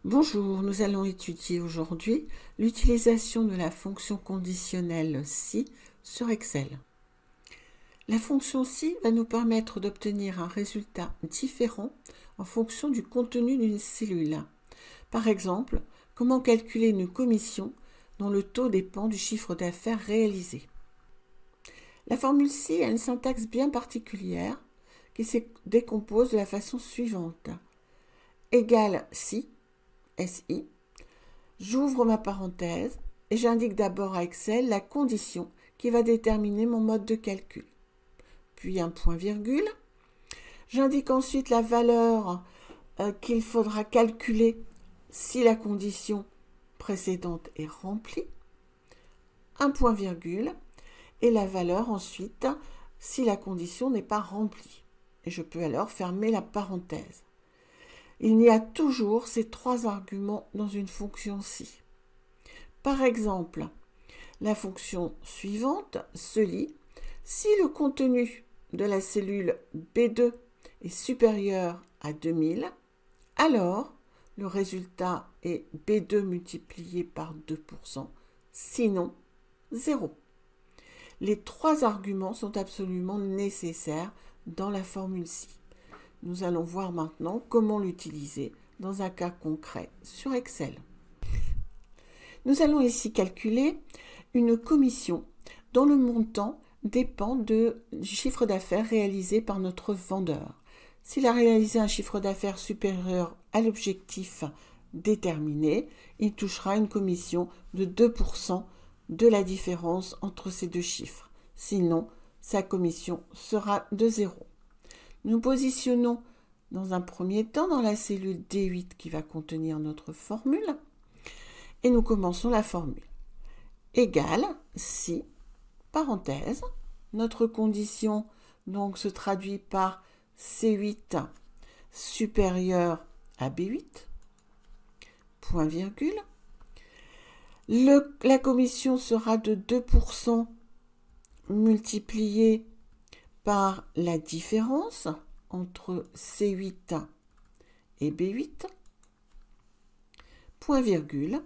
Bonjour, nous allons étudier aujourd'hui l'utilisation de la fonction conditionnelle si sur Excel. La fonction si va nous permettre d'obtenir un résultat différent en fonction du contenu d'une cellule. Par exemple, comment calculer une commission dont le taux dépend du chiffre d'affaires réalisé. La formule si a une syntaxe bien particulière qui se décompose de la façon suivante. Égale si, SI, j'ouvre ma parenthèse et j'indique d'abord à Excel la condition qui va déterminer mon mode de calcul. Puis un point-virgule. J'indique ensuite la valeur qu'il faudra calculer si la condition précédente est remplie. Un point-virgule et la valeur ensuite si la condition n'est pas remplie. Et je peux alors fermer la parenthèse. Il y a toujours ces trois arguments dans une fonction si. Par exemple, la fonction suivante se lit si le contenu de la cellule B2 est supérieur à 2000, alors le résultat est B2 multiplié par 2%, sinon 0. Les trois arguments sont absolument nécessaires dans la formule si. Nous allons voir maintenant comment l'utiliser dans un cas concret sur Excel. Nous allons ici calculer une commission dont le montant dépend du chiffre d'affaires réalisé par notre vendeur. S'il a réalisé un chiffre d'affaires supérieur à l'objectif déterminé, il touchera une commission de 2% de la différence entre ces deux chiffres. Sinon, sa commission sera de 0. Nous positionnons dans un premier temps dans la cellule D8 qui va contenir notre formule et nous commençons la formule. Égale si, parenthèse, notre condition donc se traduit par C8 supérieur à B8, point virgule. La commission sera de 2% multiplié par la différence entre C8 et B8, point virgule,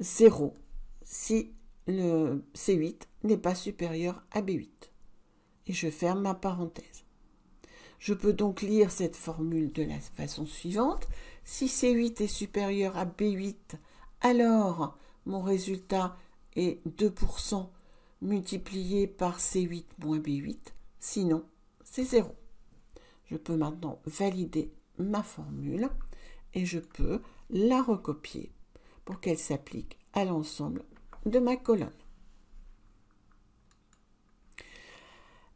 0 si le C8 n'est pas supérieur à B8. Et je ferme ma parenthèse. Je peux donc lire cette formule de la façon suivante. Si C8 est supérieur à B8, alors mon résultat est 2% multiplié par C8 moins B8, sinon c'est 0. Je peux maintenant valider ma formule et je peux la recopier pour qu'elle s'applique à l'ensemble de ma colonne.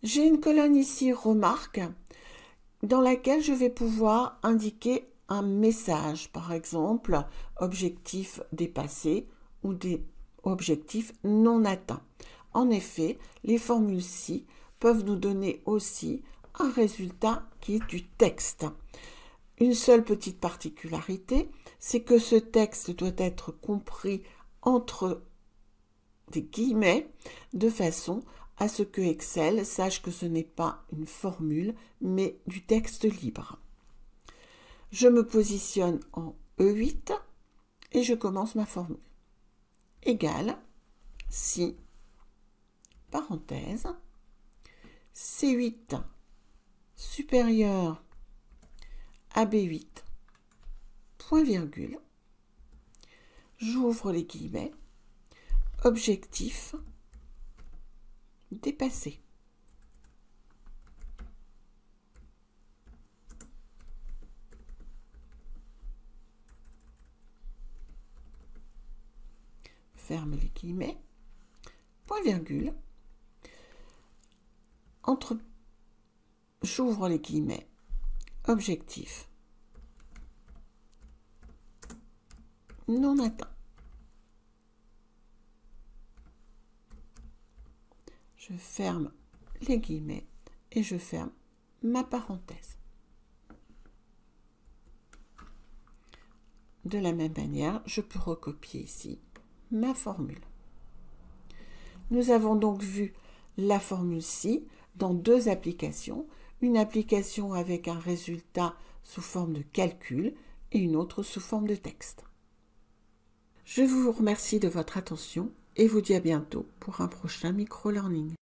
J'ai une colonne ici remarque dans laquelle je vais pouvoir indiquer un message, par exemple objectif dépassé ou des objectifs non atteints. En effet, les formules si peuvent nous donner aussi un résultat qui est du texte. Une seule petite particularité, c'est que ce texte doit être compris entre des guillemets de façon à ce que Excel sache que ce n'est pas une formule, mais du texte libre. Je me positionne en E8 et je commence ma formule. Égale si, parenthèse, C8 supérieur à B8, point virgule, j'ouvre les guillemets, objectif dépassé. Ferme les guillemets, point virgule, j'ouvre les guillemets, objectif non atteint. Je ferme les guillemets et je ferme ma parenthèse. De la même manière, je peux recopier ici ma formule. Nous avons donc vu la formule si dans deux applications. Une application avec un résultat sous forme de calcul et une autre sous forme de texte. Je vous remercie de votre attention et vous dis à bientôt pour un prochain micro-learning.